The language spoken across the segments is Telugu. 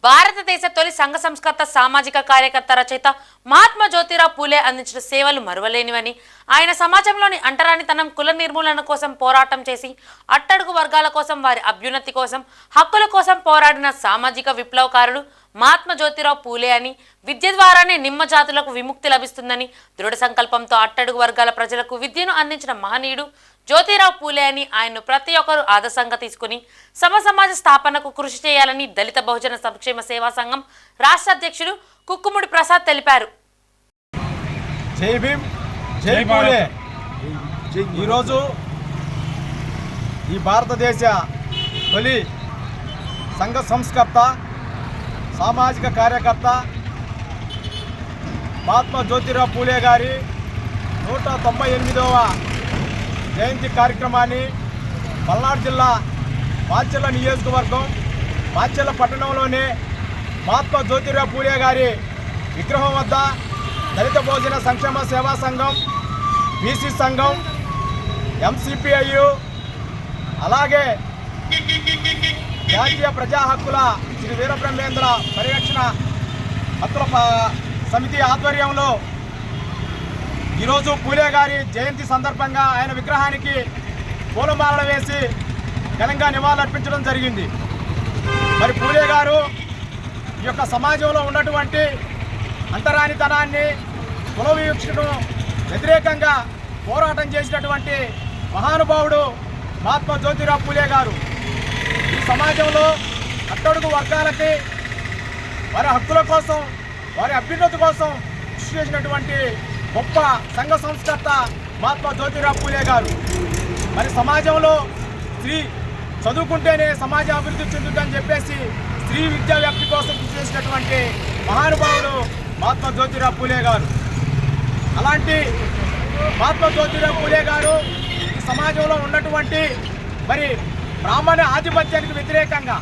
భారతదేశ తొలి సంఘ సంస్కర్త సామాజిక కార్యకర్త రచయిత మహాత్మా జ్యోతిరావు పూలే అందించిన సేవలు మరువలేనివని, ఆయన సమాజంలోని అంటరానితనం కుల నిర్మూలన కోసం పోరాటం చేసి అట్టడుగు వర్గాల కోసం వారి అభ్యున్నతి కోసం హక్కుల కోసం పోరాడిన సామాజిక విప్లవకారుడు మహాత్మా జ్యోతిరావు పూలే అని, విద్య ద్వారానే నిమ్మ జాతులకు విముక్తి లభిస్తుందని దృఢ సంకల్పంతో అట్టడుగు వర్గాల ప్రజలకు విద్యను అందించిన మహనీయుడు జ్యోతిరావు పూలే అని ఆయన్ను ప్రతి ఒక్కరూ ఆదర్శంగా తీసుకుని సమాజ స్థాపనకు కృషి చేయాలని దళిత బహుజన సంక్షేమ సేవా సంఘం రాష్ట్ర అధ్యక్షుడు కుక్కుముడి ప్రసాద్ తెలిపారు. జై భీమ్, జై పూలే. ఈరోజు ఈ భారతదేశ తొలి సంఘ సంస్కర్త సామాజిక కార్యకర్త మహాత్మా జ్యోతిరావు పూలే గారి 198వ జయంతి కార్యక్రమాన్ని పల్నాడు జిల్లా మాచెల్ల నియోజకవర్గం మాచెల్ల పట్టణంలోని మహాత్మా జ్యోతిరావు పూలే గారి విగ్రహం వద్ద దళిత బహుజన సంక్షేమ సేవా సంఘం, బీసీ సంఘం, ఎంసీపీఐయు, అలాగే జాతీయ ప్రజా హక్కుల శ్రీ వీరబ్రహ్మేంద్ర పరిరక్షణ హక్కుల సమితి ఆధ్వర్యంలో ఈరోజు పూలే గారి జయంతి సందర్భంగా ఆయన విగ్రహానికి పూలమాలలు వేసి ఘనంగా నివాళులర్పించడం జరిగింది. మరి పూలే గారు ఈ యొక్క సమాజంలో ఉన్నటువంటి అంటరానితనాన్ని, కుల వివక్షను వ్యతిరేకంగా పోరాటం చేసినటువంటి మహానుభావుడు మహాత్మా జ్యోతిరావు పూలే గారు. ఈ సమాజంలో అట్టడుగు వర్గాలకి వారి హక్కుల కోసం, వారి అభ్యున్నతి కోసం కృషి చేసినటువంటి గొప్ప సంఘ సంస్కర్త మహాత్మా జ్యోతిరావు పూలే గారు. మరి సమాజంలో స్త్రీ చదువుకుంటేనే సమాజం అభివృద్ధి చెందుతుందని చెప్పేసి స్త్రీ విద్యా వ్యాప్తి కోసం కృషి చేసినటువంటి మహానుభావుడు మహాత్మా జ్యోతిరావు పూలే గారు. అలాంటి మహాత్మా జ్యోతిరావు పూలే గారు ఈ సమాజంలో ఉన్నటువంటి మరి బ్రాహ్మణ ఆధిపత్యానికి వ్యతిరేకంగా,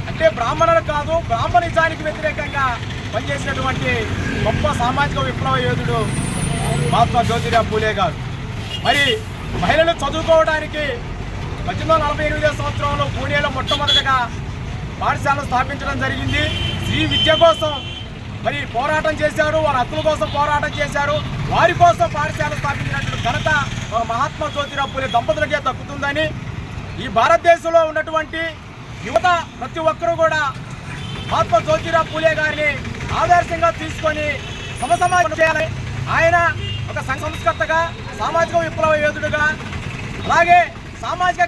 అంటే బ్రాహ్మణులు కాదు బ్రాహ్మణిజానికి వ్యతిరేకంగా పనిచేసినటువంటి గొప్ప సామాజిక విప్లవ యోధుడు మహాత్మా జ్యోతిరావు పూలే గారు. మరి మహిళలు చదువుకోవడానికి 1848 సంవత్సరంలో పూణేలో మొట్టమొదటిగా పాఠశాలను స్థాపించడం జరిగింది. స్త్రీ విద్య కోసం మరి పోరాటం చేశారు, వారి హక్కుల కోసం పోరాటం చేశారు. వారి కోసం పాఠశాల స్థాపించినటువంటి ఘనత మహాత్మా జ్యోతిరావు పూలే దంపతులకే దక్కుతుందని, ఈ భారతదేశంలో ఉన్నటువంటి యువత ప్రతి ఒక్కరూ కూడా మహాత్మా జ్యోతిరావు పూలే గారిని ఆదర్శంగా తీసుకొని సమాజం చేయాలి. ఆయన ఒక సంస్కర్తగా, సామాజిక విప్లవ యోధుడుగా, అలాగే సామాజిక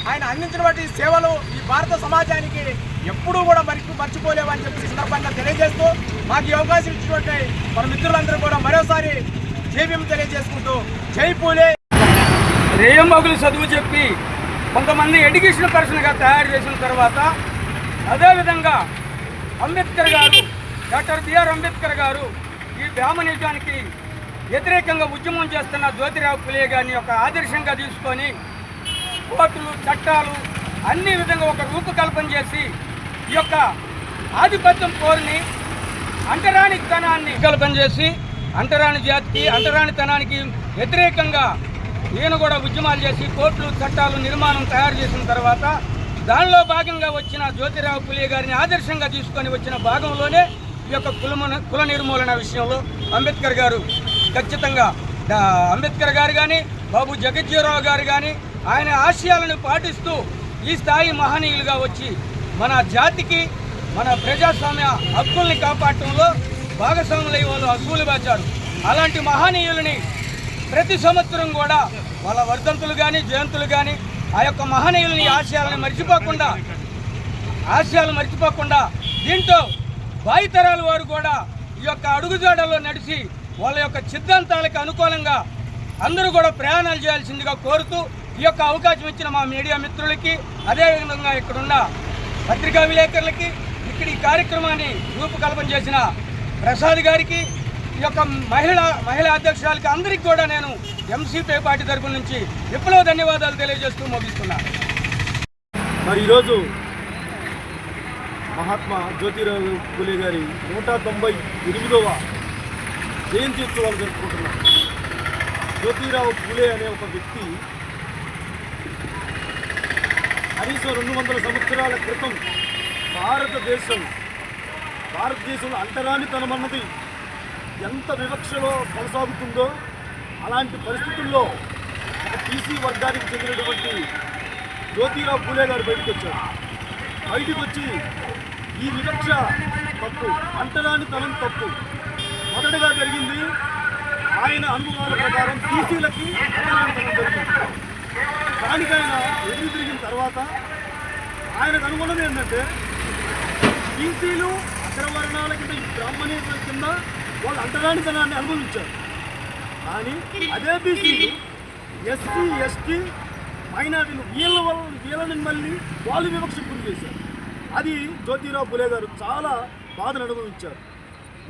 ఆయన అందించినటువంటి సేవలు ఈ భారత సమాజానికి ఎప్పుడూ కూడా మర్చిపోలేవని చెప్పి సందర్భంగా తెలియజేస్తూ, మాకు ఈ అవకాశం ఇచ్చినటువంటి మన మిత్రులందరూ కూడా మరోసారి జై భీమ్ తెలియజేసుకుంటూ జై పూలే. రేయంబాగులు చదువు చెప్పి కొంతమంది ఎడ్యుకేషన్ పర్సన్గా తయారు చేసిన తర్వాత, అదేవిధంగా అంబేద్కర్ గారు, డాక్టర్ బిఆర్ అంబేద్కర్ గారు ఈ బ్రాహ్మణిజానికి వ్యతిరేకంగా ఉద్యమం చేస్తున్న జ్యోతిరావు పూలే గారిని ఒక ఆదర్శంగా తీసుకొని కోర్టులు, చట్టాలు అన్ని విధంగా ఒక రూపకల్పన చేసి ఈ యొక్క ఆధిపత్యం కోరిని అంటరానితనాన్ని కల్పన చేసి అంటరాని జాతికి, అంటరానితనానికి వ్యతిరేకంగా ఈయన కూడా ఉద్యమాలు చేసి కోర్టులు, చట్టాలు నిర్మాణం తయారు చేసిన తర్వాత దానిలో భాగంగా వచ్చిన జ్యోతిరావు పూలే గారిని ఆదర్శంగా తీసుకొని వచ్చిన భాగంలోనే ఈ యొక్క కుల నిర్మూలన విషయంలో అంబేద్కర్ గారు ఖచ్చితంగా, అంబేద్కర్ గారు కానీ, బాబు జగజ్జీవరావు గారు కానీ ఆయన ఆశయాలను పాటిస్తూ ఈ స్థాయి మహనీయులుగా వచ్చి మన జాతికి, మన ప్రజాస్వామ్య హక్కుల్ని కాపాడటంలో భాగస్వాములై వాళ్ళు అసూలు బాచారు. అలాంటి మహనీయులని ప్రతి సంవత్సరం కూడా వాళ్ళ వర్ధంతులు కానీ, జయంతులు కానీ ఆ యొక్క మహనీయులని ఆశయాలను మర్చిపోకుండా దీంతో భావితరాల వారు కూడా ఈ యొక్క అడుగుజాడల్లో నడిచి వాళ్ళ యొక్క సిద్ధాంతాలకు అనుకూలంగా అందరూ కూడా ప్రయాణాలు చేయాల్సిందిగా కోరుతూ, ఈ యొక్క అవకాశం ఇచ్చిన మా మీడియా మిత్రులకి, అదేవిధంగా ఇక్కడున్న పత్రికా విలేకరులకి, ఇక్కడ ఈ కార్యక్రమాన్ని రూపకల్పన చేసిన ప్రసాద్ గారికి, ఈ యొక్క మహిళా అధ్యక్షురాలకి అందరికీ కూడా నేను ఎంసీపీ పార్టీ తరఫు నుంచి విప్లవ ధన్యవాదాలు తెలియజేస్తూ ముగిస్తున్నాను. మరి ఈరోజు మహాత్మా జ్యోతిరావు పూలే గారి 198వ జయంతి ఉత్సవాలు జరుపుకుంటున్నాం. జ్యోతిరావు పూలే అనే ఒక వ్యక్తి కనీసం 200 సంవత్సరాల క్రితం భారతదేశం భారతదేశంలో అంటరానితనం అన్నది ఎంత వివక్షలో కొనసాగుతుందో అలాంటి పరిస్థితుల్లో ఒక బీసీ వర్గానికి చెందినటువంటి జ్యోతిరావు పూలే గారు బయటకు వచ్చారు. బయటకు వచ్చి ఈ వివక్ష తప్పు, అంటరానితనం తప్పు. మొదటగా జరిగింది ఆయన అనుభవాల ప్రకారం బీసీలకి అంటరానితనం జరిగింది. దానికైనా ఎదురు తిరిగిన తర్వాత ఆయనకు అనుకున్నది ఏంటంటే బీసీలు అగ్రవర్ణాల కింద ఈ బ్రాహ్మణీయుల కింద వాళ్ళు అంటరానితనాన్ని అనుభవించారు. కానీ అదే బీసీలు ఎస్సీ ఎస్టీ మైనార్టీలు వీళ్ళని మళ్ళీ వాళ్ళు వివక్షకు గురి చేశారు. అది జ్యోతిరావు పూలే గారు చాలా బాధను అనుభవించారు.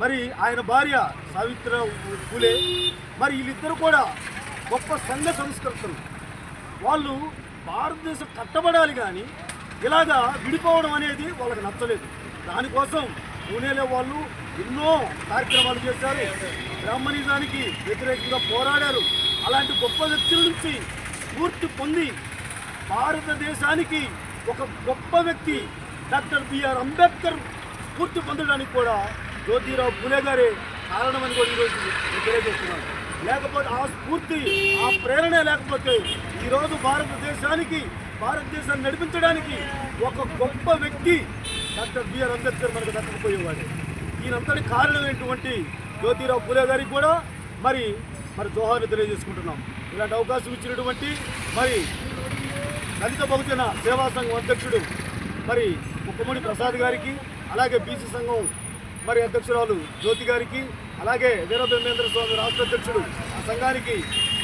మరి ఆయన భార్య సావిత్రిరావు పూలే, మరి వీళ్ళిద్దరూ కూడా గొప్ప సంఘ సంస్కర్తలు. వాళ్ళు భారతదేశం కట్టబడాలి కానీ ఇలాగా విడిపోవడం అనేది వాళ్ళకి నచ్చలేదు. దానికోసం పూణేలో వాళ్ళు ఎన్నో కార్యక్రమాలు చేశారు, బ్రాహ్మణిజానికి వ్యతిరేకంగా పోరాడారు. అలాంటి గొప్ప వ్యక్తుల నుంచి స్ఫూర్తి పొంది భారతదేశానికి ఒక గొప్ప వ్యక్తి డాక్టర్ బిఆర్ అంబేద్కర్ స్ఫూర్తి పొందడానికి కూడా జ్యోతిరావు పూలే గారే కారణమని కూడా ఈరోజు నేను తెలియజేస్తున్నాను. లేకపోతే ఆ స్ఫూర్తి, ఆ ప్రేరణ లేకపోతే ఈరోజు భారతదేశాన్ని నడిపించడానికి ఒక గొప్ప వ్యక్తి డాక్టర్ బిఆర్ అంబేద్కర్ మనకు దక్కకపోయేవాడు. ఈయనంతటి కారణమైనటువంటి జ్యోతిరావు పూలే గారికి కూడా మరి జోహార్లు తెలియజేసుకుంటున్నాం. ఇలాంటి అవకాశం ఇచ్చినటువంటి మరి దళిత బహుజన సేవా సంఘం అధ్యక్షుడు మరి ముక్కమణి ప్రసాద్ గారికి, అలాగే బీసీ సంఘం మరి అధ్యక్షురాలు జ్యోతి గారికి, అలాగే వీరబ్రహ్మేంద్ర స్వామి రాష్ట్ర అధ్యక్షుడు ఆ సంఘానికి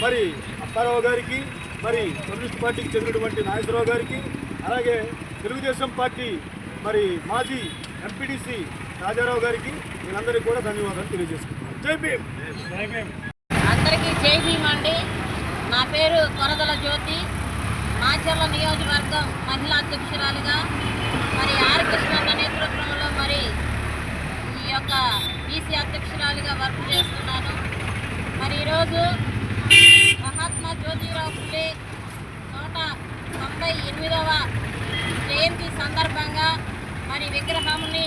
మరి అప్పారావు గారికి, మరి కమ్యూనిస్ట్ పార్టీకి చెందినటువంటి నాగేశ్వరరావు గారికి, అలాగే తెలుగుదేశం పార్టీ మరి మాజీ ఎంపీటీసీ రాజారావు గారికి వీళ్ళందరికీ కూడా ధన్యవాదాలు తెలియజేసుకుంటున్నాను. జై భీమ్. అందరికీ జై భీమ్ అండి. నా పేరు కొరదల జ్యోతి, మాచర్ల నియోజకవర్గం మహిళా అధ్యక్షురాలుగా మరి ఆర్ కృష్ణన్న నేతృత్వంలో మరి ఈ యొక్క బీసీ అధ్యక్షురాలుగా వర్క్ చేస్తున్నాను. మరి ఈరోజు మహాత్మా జ్యోతిరావు పూలే 198వ జయంతి సందర్భంగా మరి విగ్రహాన్ని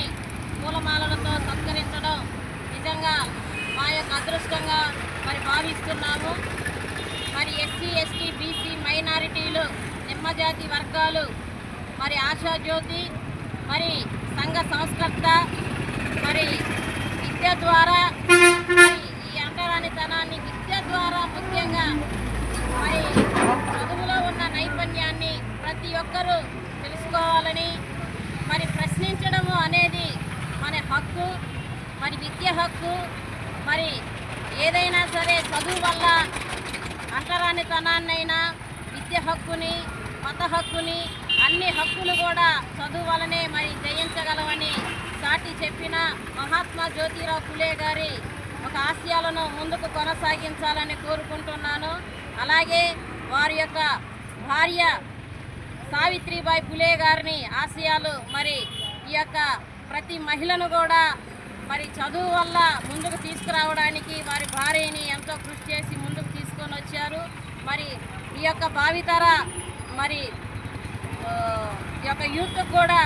పూలమాలలతో సత్కరించడం నిజంగా మా యొక్క అదృష్టంగా మరి భావిస్తున్నాము. మరి ఎస్సీ ఎస్టీ బీసీ మైనారిటీలు నిమ్మజాతి వర్గాలు మరి ఆశాజ్యోతి మరి సంఘ సంస్కర్త మరి విద్య ద్వారా మరి ఈ అంటరానితనాన్ని విద్య ద్వారా ముఖ్యంగా మరి చదువులో ఉన్న నైపుణ్యాన్ని ప్రతి ఒక్కరూ తెలుసుకోవాలని, మరి ప్రశ్నించడము అనేది మన హక్కు, మరి విద్య హక్కు. మరి ఏదైనా సరే చదువు వల్ల అంటరానితనాన్నైనా విద్య హక్కుని, మత హక్కుని, అన్ని హక్కులు కూడా చదువు వల్లనే మరి జయించగలవని సాటి చెప్పిన మహాత్మా జ్యోతిరావు పూలే గారి ఒక ఆశయాలను ముందుకు కొనసాగించాలని కోరుకుంటున్నాను. అలాగే వారి యొక్క భార్య సావిత్రిబాయి పూలే గారిని ఆశయాలు మరి ఈ యొక్క ప్రతి మహిళను కూడా మరి చదువు వల్ల ముందుకు తీసుకురావడానికి వారి భార్యని ఎంతో కృషి చేసి ముందుకు తీసుకొని వచ్చారు. మరి ఈ యొక్క భావితర మరి ఈ యొక్క యూత్ కూడా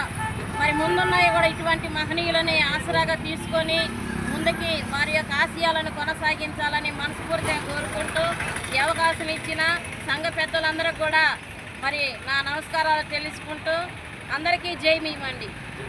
మరి ముందున్నవి కూడా ఇటువంటి మహనీయులని ఆసరాగా తీసుకొని ముందుకి వారి యొక్క ఆశయాలను కొనసాగించాలని మనస్ఫూర్తిగా కోరుకుంటూ ఈ అవకాశం ఇచ్చిన సంఘ పెద్దలందరూ కూడా మరి నా నమస్కారాలు తెలుసుకుంటూ అందరికీ జై భీమ్ అండి.